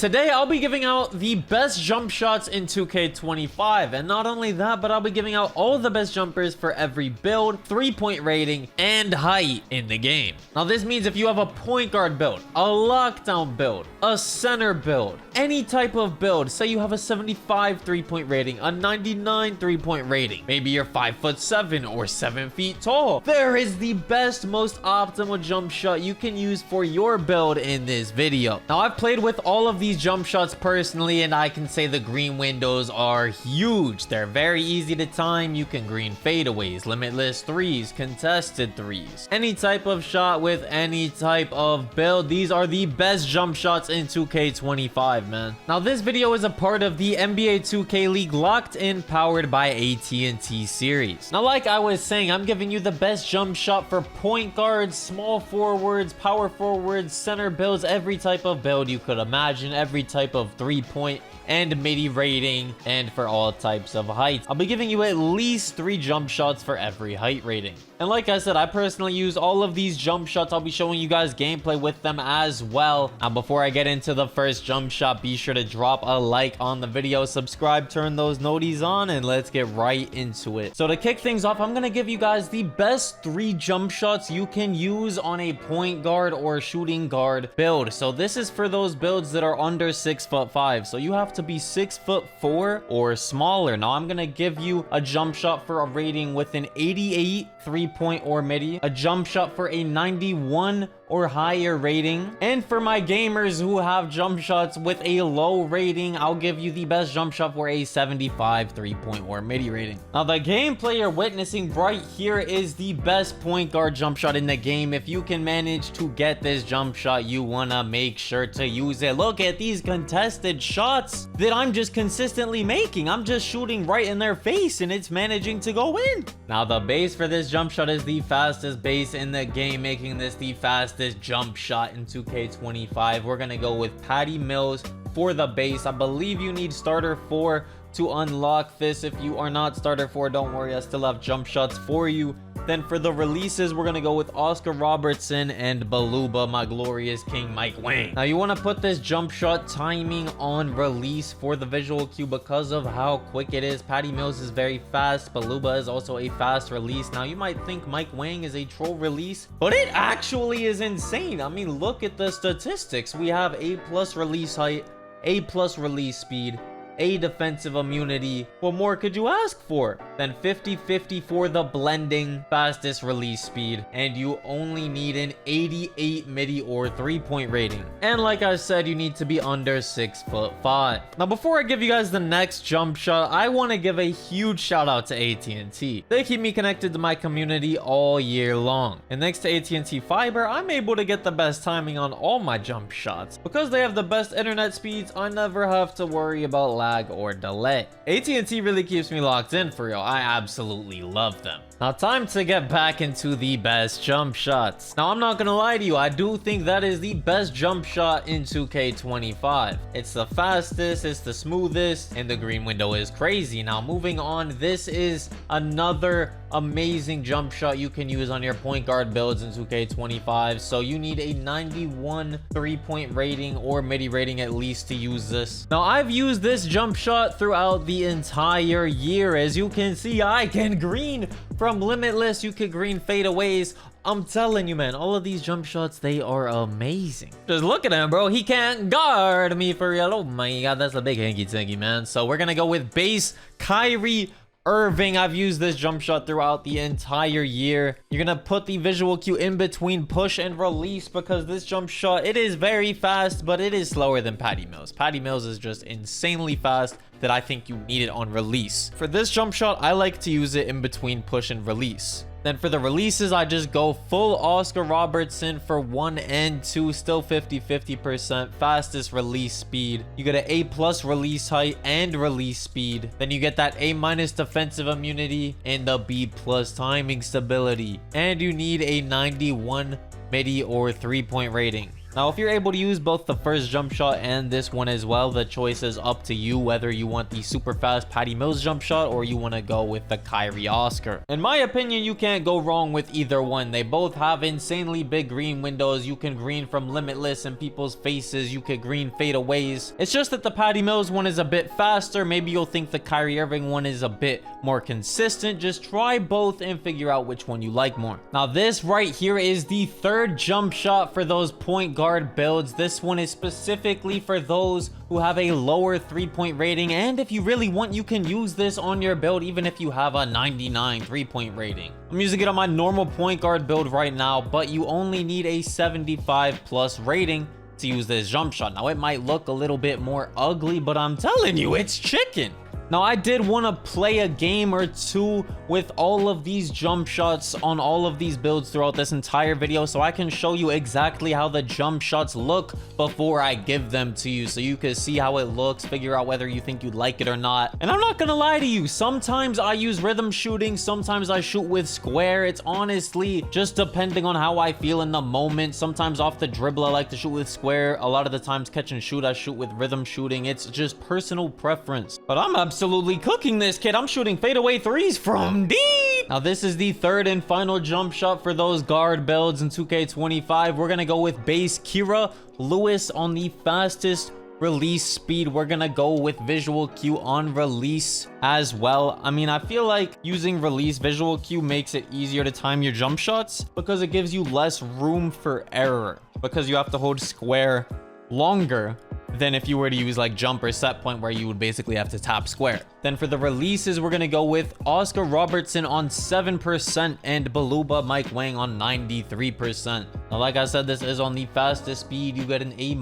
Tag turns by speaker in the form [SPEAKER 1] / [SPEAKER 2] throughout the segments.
[SPEAKER 1] Today, I'll be giving out the best jump shots in 2K25, and not only that, but I'll be giving out all the best jumpers for every build, 3-point rating, and height in the game. Now, this means if you have a point guard build, a lockdown build, a center build, any type of build, say you have a 75 3-point rating, a 99 3-point rating, maybe you're 5'7" or 7 feet tall, there is the best, most optimal jump shot you can use for your build in this video. Now, I've played with all of these jump shots personally, and I can say the green windows are huge. They're very easy to time. You can green fadeaways, limitless threes, contested threes, any type of shot with any type of build. These are the best jump shots in 2K25, man. Now, this video is a part of the NBA 2K League Locked In powered by AT&T series. Now, like I was saying, I'm giving you the best jump shot for point guards, small forwards, power forwards, center builds, every type of build you could imagine, every type of 3-point and midi rating, and for all types of heights. I'll be giving you at least 3 jump shots for every height rating. And like I said, I personally use all of these jump shots. I'll be showing you guys gameplay with them as well. Now, before I get into the first jump shot, be sure to drop a like on the video, subscribe, turn those noties on, and let's get right into it. So to kick things off, I'm gonna give you guys the best 3 jump shots you can use on a point guard or shooting guard build. So this is for those builds that are under 6'5", so you have to be 6'4" or smaller. Now, I'm gonna give you a jump shot for a rating with an 88 3-point or midi, a jump shot for a 91 or higher rating, and for my gamers who have jump shots with a low rating, I'll give you the best jump shot for a 75 3-point or midi rating. Now, the gameplay you're witnessing right here is the best point guard jump shot in the game. If you can manage to get this jump shot, you wanna make sure to use it. Look at these contested shots that I'm just consistently making. I'm just shooting right in their face and it's managing to go in. Now, the base for this jump shot is the fastest base in the game, making this the fastest jump shot in 2K25. We're gonna go with Patty Mills for the base. I believe you need starter 4 to unlock this. If you are not starter 4, don't worry, I still have jump shots for you. Then for the releases, we're gonna go with Oscar Robertson and Baluba, my glorious king Mike Wang. Now, you want to put this jump shot timing on release for the visual cue because of how quick it is. Patty Mills is very fast. Baluba is also a fast release. Now, you might think Mike Wang is a troll release, but it actually is insane. I mean, look at the statistics. We have A+ release height, A+ release speed, A defensive immunity. What more could you ask for? Then 50-50 for the blending, fastest release speed, and you only need an 88 midi or 3-point rating. And like I said, you need to be under 6'5". Now, before I give you guys the next jump shot, I want to give a huge shout out to AT&T. They keep me connected to my community all year long. And thanks to AT&T Fiber, I'm able to get the best timing on all my jump shots. Because they have the best internet speeds, I never have to worry about lag or delay. AT&T really keeps me locked in for real. I absolutely love them. Now, time to get back into the best jump shots. Now, I'm not gonna lie to you, I do think that is the best jump shot in 2K25. It's the fastest, it's the smoothest, and the green window is crazy. Now, moving on, this is another amazing jump shot you can use on your point guard builds in 2K25. So you need a 91 3-point rating or midi rating at least to use this. Now, I've used this jump shot throughout the entire year. As you can see, I can green from limitless, you can green fadeaways. I'm telling you, man, all of these jump shots, they are amazing. Just look at him, bro. He can't guard me for real. Oh my god, that's a big hanky-tanky, man. So we're gonna go with base Kyrie Irving. I've used this jump shot throughout the entire year. You're gonna put the visual cue in between push and release because this jump shot, it is very fast, but it is slower than Patty Mills. Patty Mills is just insanely fast that I think you need it on release. For this jump shot, I like to use it in between push and release. Then for the releases, I just go full Oscar Robertson for 1 and 2, still 50-50%, fastest release speed. You get an A+ release height and release speed. Then you get that A- defensive immunity and the B+ timing stability. And you need a 91 midi or 3-point rating. Now, if you're able to use both the first jump shot and this one as well, the choice is up to you whether you want the super fast Patty Mills jump shot or you want to go with the Kyrie Oscar. In my opinion, you can't go wrong with either one. They both have insanely big green windows. You can green from limitless in people's faces. You could green fadeaways. It's just that the Patty Mills one is a bit faster. Maybe you'll think the Kyrie Irving one is a bit more consistent. Just try both and figure out which one you like more. Now, this right here is the third jump shot for those point guard builds. This one is specifically for those who have a lower 3-point rating, and if you really want, you can use this on your build even if you have a 99 3-point rating. I'm using it on my normal point guard build right now, but you only need a 75 plus rating to use this jump shot. Now, it might look a little bit more ugly, but I'm telling you, it's chicken. Now, I did want to play a game or two with all of these jump shots on all of these builds throughout this entire video, so I can show you exactly how the jump shots look before I give them to you, so you can see how it looks, figure out whether you think you'd like it or not. And I'm not gonna lie to you, sometimes I use rhythm shooting, sometimes I shoot with square. It's honestly just depending on how I feel in the moment. Sometimes off the dribble I like to shoot with square. A lot of the times catch and shoot I shoot with rhythm shooting. It's just personal preference, but I'm absolutely cooking this, kid. I'm shooting fadeaway threes from deep. Now, this is the third and final jump shot for those guard builds in 2K25. We're gonna go with base Kira Lewis on the fastest release speed. We're gonna go with visual cue on release as well. I mean, I feel like using release visual cue makes it easier to time your jump shots because it gives you less room for error, because you have to hold square longer than if you were to use like jump or set point, where you would basically have to tap square. Then for the releases, we're gonna go with Oscar Robertson on 7% and Baluba Mike Wang on 93%. Now, like I said, this is on the fastest speed. You get an A-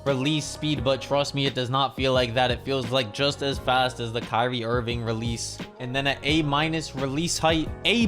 [SPEAKER 1] release speed, but trust me, it does not feel like that. It feels like just as fast as the Kyrie Irving release. And then an A- release height, A+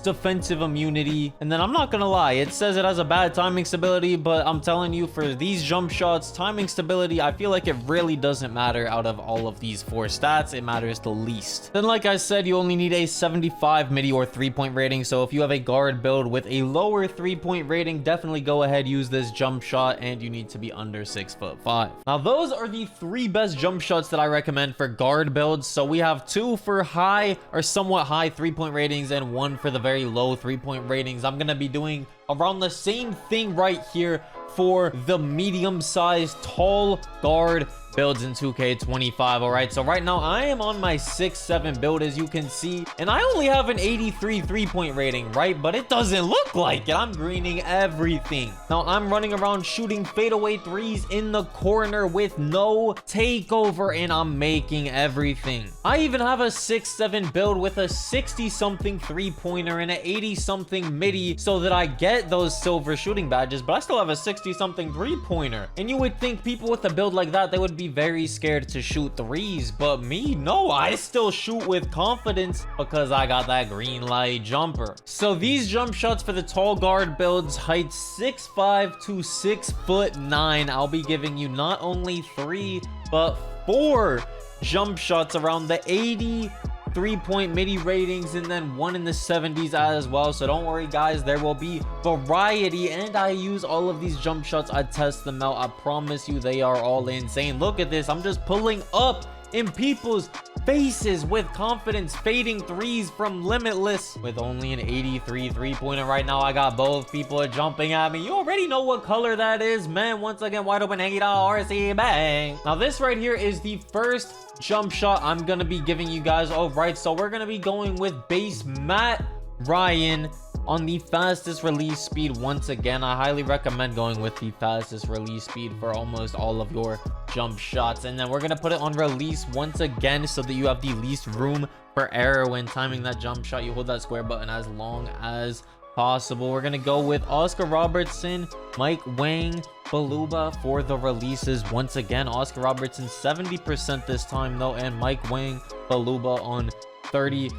[SPEAKER 1] defensive immunity. And then I'm not gonna lie, it says it has a bad timing stability, but I'm telling you, for these jump shots, timing stability, I feel like it really doesn't matter. Out of all of these 4 stats, it matters the least. Then, like I said, you only need a 75 midi or 3-point rating. So if you have a guard build with a lower 3-point rating, definitely go ahead, use this jump shot, and you need to be under 6'5". Now, those are the 3 best jump shots that I recommend for guard builds. So we have 2 for high or somewhat high 3-point ratings and 1 for the very low 3-point ratings. I'm gonna be doing around the same thing right here for the medium-sized tall guard builds in 2K25. All right, so right now I am on my 6'7" build, as you can see, and I only have an 83 3-point rating, right? But it doesn't look like it. I'm greening everything. Now, I'm running around shooting fadeaway threes in the corner with no takeover, and I'm making everything. I even have a 6'7" build with a 60-something 3-pointer and an 80-something midi, so that I get those silver shooting badges, but I still have a 60-something 3-pointer. And you would think people with a build like that, they would be very scared to shoot threes, but me, no, I still shoot with confidence because I got that green light jumper. So these jump shots for the tall guard builds, height 6'5" to 6'9", I'll be giving you not only 3 but 4 jump shots around the 80 3-point midi ratings, and then 1 in the 70s as well. So don't worry, guys, there will be variety, and I use all of these jump shots. I test them out. I promise you, they are all insane. Look at this. I'm just pulling up in people's faces with confidence, fading threes from limitless with only an 83 3-pointer. Right now, I got both people are jumping at me. You already know what color that is, man. Once again, wide open, hang it out, RC bang. Now, this right here is the first jump shot I'm gonna be giving you guys. All right, so we're gonna be going with base Matt Ryan on the fastest release speed. Once again, I highly recommend going with the fastest release speed for almost all of your jump shots. And then we're gonna put it on release once again so that you have the least room for error when timing that jump shot. You hold that square button as long as possible. We're gonna go with Oscar Robertson, Mike Wang, Baluba for the releases. Once again, Oscar Robertson 70% this time though, and Mike Wang, Baluba on 30%.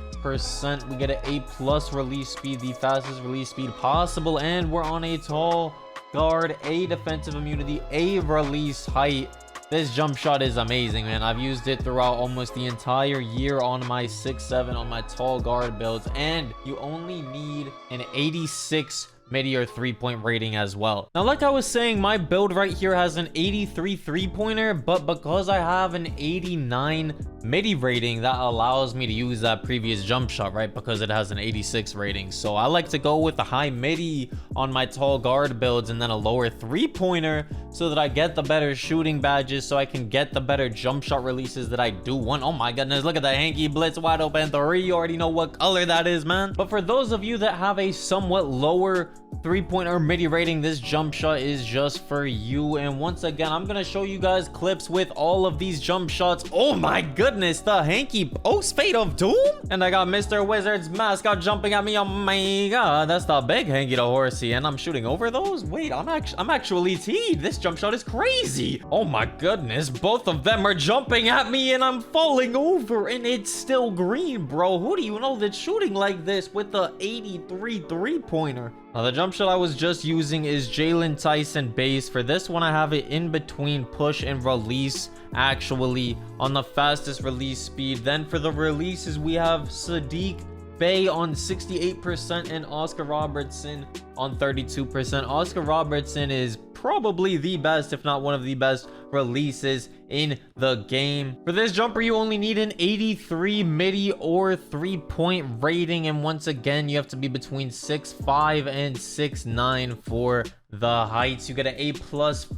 [SPEAKER 1] We get an A+ release speed, the fastest release speed possible, and we're on a tall guard, A defensive immunity, A release height. This jump shot is amazing, man. I've used it throughout almost the entire year on my 6'7", on my tall guard builds, and you only need an 86 midi or 3-point rating as well. Now, like I was saying, my build right here has an 83 3-pointer, but because I have an 89 midi rating, that allows me to use that previous jump shot, right? Because it has an 86 rating. So I like to go with a high midi on my tall guard builds and then a lower 3-pointer so that I get the better shooting badges, so I can get the better jump shot releases that I do want. Oh my goodness, look at the hanky blitz wide open 3. You already know what color that is, man. But for those of you that have a somewhat lower 3-pointer midi rating, this jump shot is just for you. And once again, I'm gonna show you guys clips with all of these jump shots. Oh my goodness, the hanky post fade of doom, and I got Mr. Wizard's mascot jumping at me. Oh my god, that's the big hanky the horsey, and I'm shooting over those. Wait, I'm actually T'd. This jump shot is crazy. Oh my goodness, both of them are jumping at me and I'm falling over, and it's still green, bro. Who do you know that's shooting like this with the 83 3-pointer? Now, the jump shot I was just using is Jalen Tyson base. For this one, I have it in between push and release, actually, on the fastest release speed. Then for the releases, we have Sadiq Bey on 68% and Oscar Robertson on 32%. Oscar Robertson is probably the best, if not one of the best releases in the game. For this jumper, you only need an 83 midi or 3-point rating, and once again, you have to be between 6'5" and 6'9" for the heights. You get an A+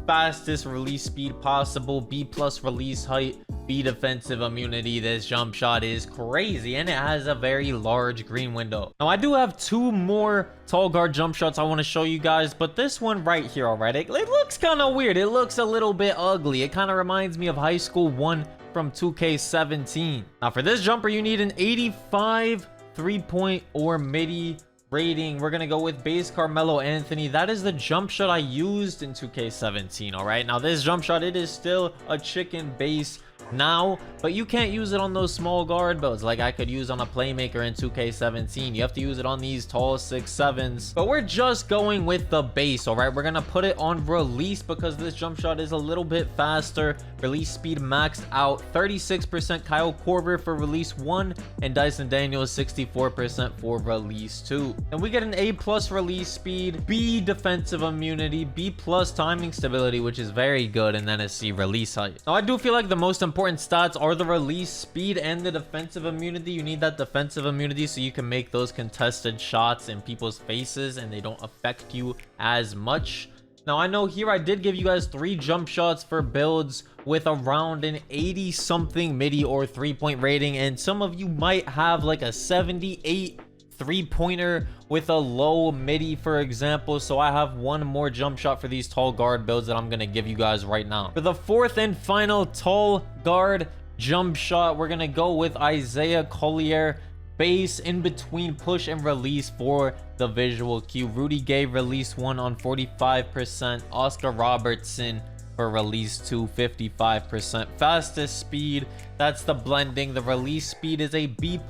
[SPEAKER 1] fastest release speed possible, B+ release height, B defensive immunity. This jump shot is crazy, and it has a very large green window. Now, I do have 2 more tall guard jump shots I want to show you guys, but this one right here, all right, it looks kind of weird. It looks a little bit ugly. It kind of reminds me of High School 1 from 2K17. Now, for this jumper, you need an 85 3-point or midi rating. We're gonna go with base Carmelo Anthony. That is the jump shot I used in 2K17. All right, now this jump shot, it is still a chicken base now, but you can't use it on those small guard builds like I could use on a playmaker in 2K17. You have to use it on these tall 6'7s, but we're just going with the base. All right, we're gonna put it on release because this jump shot is a little bit faster. Release speed maxed out, 36% Kyle Korver for release 1 and Dyson Daniels 64% for release 2. And we get an A+ release speed, B defensive immunity, B+ timing stability, which is very good, and then a C release height. Now, I do feel like the most important stats are the release speed and the defensive immunity. You need that defensive immunity so you can make those contested shots in people's faces and they don't affect you as much. Now, I know here I did give you guys 3 jump shots for builds with around an 80 something midi or 3-point rating, and some of you might have like a 78 3-pointer with a low midi, for example. So I have 1 more jump shot for these tall guard builds that I'm gonna give you guys right now. For the 4th and final tall guard jump shot, we're gonna go with Isaiah Collier base in between push and release for the visual cue. Rudy Gay release 1 on 45%. Oscar Robertson for release 2, 55%. Fastest speed, that's the blending. The release speed is a B+.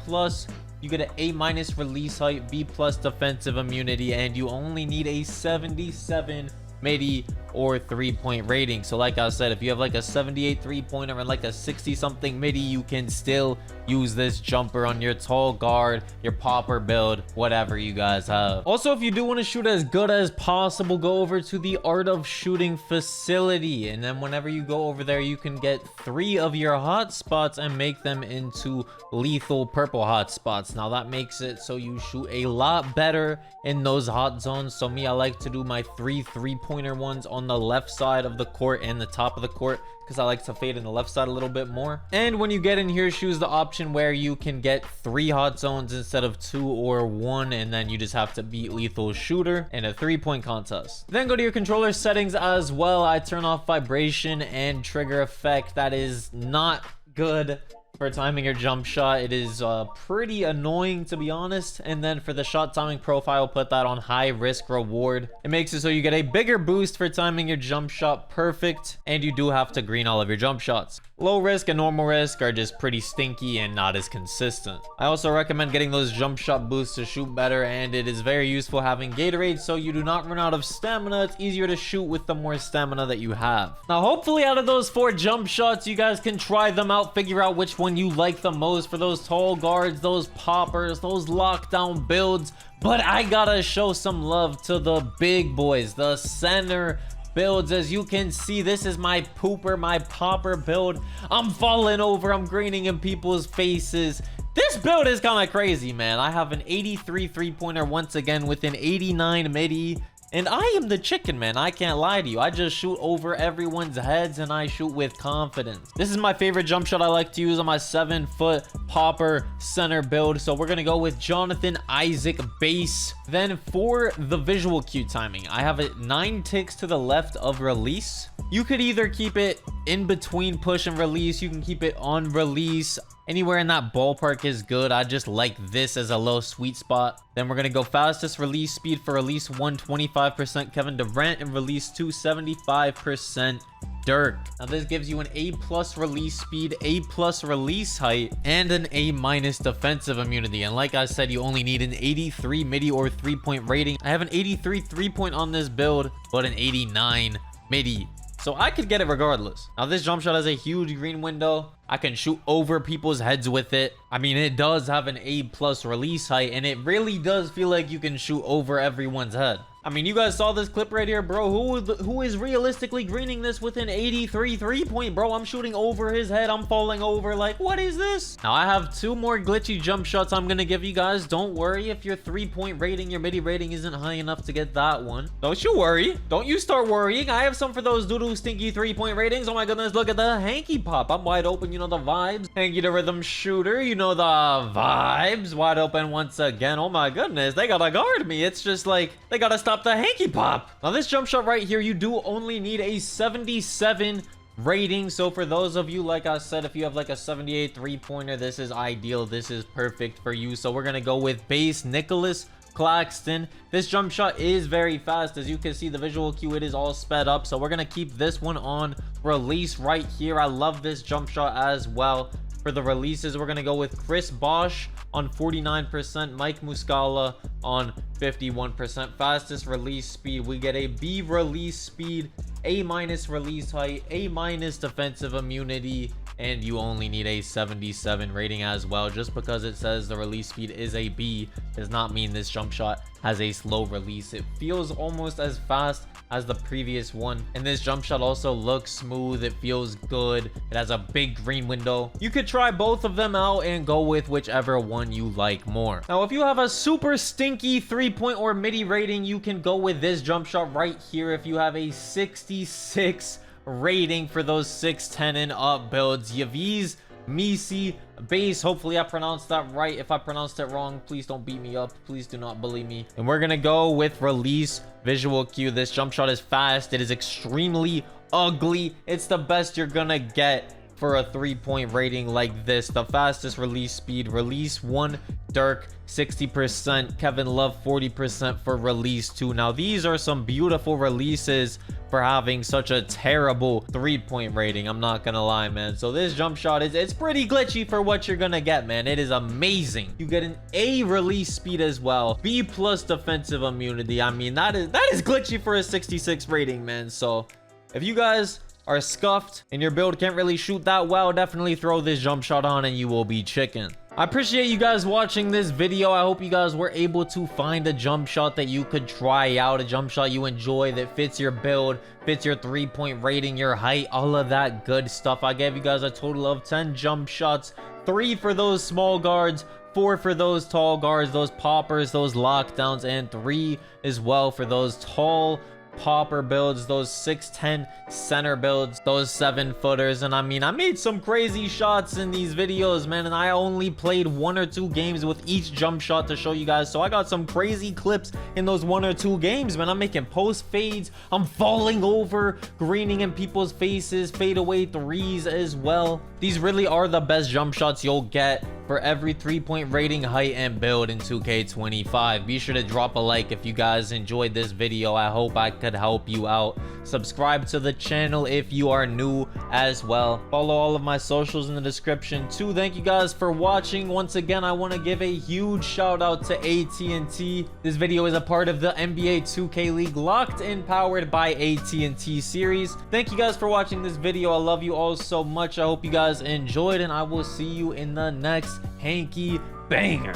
[SPEAKER 1] You get an A- release height, B+ defensive immunity, and you only need a 77 midi or 3-point rating. So like I said, if you have like a 78 3-pointer and like a 60 something midi, you can still use this jumper on your tall guard, your popper build, whatever you guys have. Also, if you do want to shoot as good as possible, go over to the Art of Shooting facility, and then whenever you go over there, you can get 3 of your hot spots and make them into lethal purple hot spots. Now that makes it so you shoot a lot better in those hot zones. So me, I like to do my 3 3-pointer ones on the left side of the court and the top of the court because I like to fade in the left side a little bit more. And when you get in here, choose the option where you can get 3 hot zones instead of 2 or 1, and then you just have to beat lethal shooter in a 3-point contest. Then go to your controller settings as well. I turn off vibration and trigger effect. That is not good for timing your jump shot. It is pretty annoying, to be honest. And then for the shot timing profile, put that on high risk reward. It makes it so you get a bigger boost for timing your jump shot perfect, and you do have to green all of your jump shots. Low risk and normal risk are just pretty stinky and not as consistent. I also recommend getting those jump shot boosts to shoot better, and it is very useful having Gatorade so you do not run out of stamina. It's easier to shoot with the more stamina that you have. Now, hopefully out of those 4 jump shots, you guys can try them out, figure out which one one you like the most for those tall guards, those poppers, those lockdown builds. But I gotta show some love to the big boys, the center builds. As you can see, this is my pooper, my popper build. I'm falling over, I'm greening in people's faces. This build is kind of crazy, man. I have an 83 three-pointer once again with an 89 midi. And I am the chicken, man. I can't lie to you. I just shoot over everyone's heads and I shoot with confidence. This is my favorite jump shot I like to use on my 7-foot popper center build. So we're going to go with Jonathan Isaac base. Then for the visual cue timing, I have it 9 ticks to the left of release. You could either keep it in between push and release. You can keep it on release. Anywhere in that ballpark is good. I just like this as a low sweet spot. Then we're going to go fastest release speed for release 1, 25% Kevin Durant, and release 2, 75% Dirk. Now this gives you an A+ release speed, A+ release height, and an A- defensive immunity. And like I said, you only need an 83 midi or 3-point rating. I have an 83 3-point on this build, but an 89 midi. So I could get it regardless. Now this jump shot has a huge green window. I can shoot over people's heads with it. I mean, it does have an A+ release height, and it really does feel like you can shoot over everyone's head. I mean, you guys saw this clip right here, bro. Who is realistically greening this with an 83 3-point, bro? I'm shooting over his head. I'm falling over. Like, what is this? Now, I have 2 more glitchy jump shots I'm going to give you guys. Don't worry if your 3-point rating, your midi rating isn't high enough to get that one. Don't you worry. Don't you start worrying. I have some for those doo-doo stinky 3-point ratings. Oh my goodness, look at the hanky pop. I'm wide open. You know the vibes. Hanky the rhythm shooter. You know the vibes. Wide open once again. Oh my goodness, they gotta guard me. It's just like, they gotta stop the hanky pop. Now this jump shot right here, you do only need a 77 rating. So for those of you, like I said, if you have like a 78 3-pointer, this is ideal. This is perfect for you. So we're gonna go with base Nicholas Claxton. This jump shot is very fast. As you can see, the visual cue, it is all sped up. So we're gonna keep this one on release right here. I love this jump shot as well. For the releases, we're gonna go with Chris Bosch on 49%, Mike Muscala on 51%. Fastest release speed, we get a B release speed, A- release height, A- defensive immunity, and you only need a 77 rating as well. Just because it says the release speed is a B does not mean this jump shot has a slow release. It feels almost as fast as the previous one, and this jump shot also looks smooth. It feels good. It has a big green window. You could try both of them out and go with whichever one you like more. Now if you have a super stinky 3-point or midi rating, you can go with this jump shot right here. If you have a 66 rating for those 6'10 and up builds, Yaviz Misi base. Hopefully I pronounced that right. If I pronounced it wrong, please don't beat me up. Please do not bully me. And we're gonna go with release visual cue. This jump shot is fast. It is extremely ugly. It's the best you're gonna get for a 3-point rating like this. The fastest release speed, release 1 Dirk 60%, Kevin Love 40% for release 2. Now these are some beautiful releases for having such a terrible 3-point rating. I'm not gonna lie, man. So this jump shot it's pretty glitchy for what you're gonna get, man. It is amazing. You get an A release speed as well, B+ defensive immunity. I mean, that is glitchy for a 66 rating, man. So if you guys are scuffed and your build can't really shoot that well, definitely throw this jump shot on and you will be chicken. I appreciate you guys watching this video. I hope you guys were able to find a jump shot that you could try out, a jump shot you enjoy that fits your build, fits your 3-point rating, your height, all of that good stuff. I gave you guys a total of 10 jump shots, 3 for those small guards, 4 for those tall guards, those poppers, those lockdowns, and 3 as well for those tall popper builds, those 6'10 center builds, those 7-footers. And I mean, I made some crazy shots in these videos, man, and I only played 1 or 2 games with each jump shot to show you guys. So I got some crazy clips in those 1 or 2 games, man. I'm making post fades, I'm falling over, greening in people's faces, fade away threes as well. These really are the best jump shots you'll get for every 3-point rating, height, and build in 2K25. Be sure to drop a like if you guys enjoyed this video. I hope I could help you out. Subscribe to the channel if you are new as well. Follow all of my socials in the description too. Thank you guys for watching. Once again, I want to give a huge shout out to AT&T. This video is a part of the NBA 2K League Locked In powered by AT&T series. Thank you guys for watching this video. I love you all so much. I hope you guys enjoyed, and I will see you in the next hanky banger.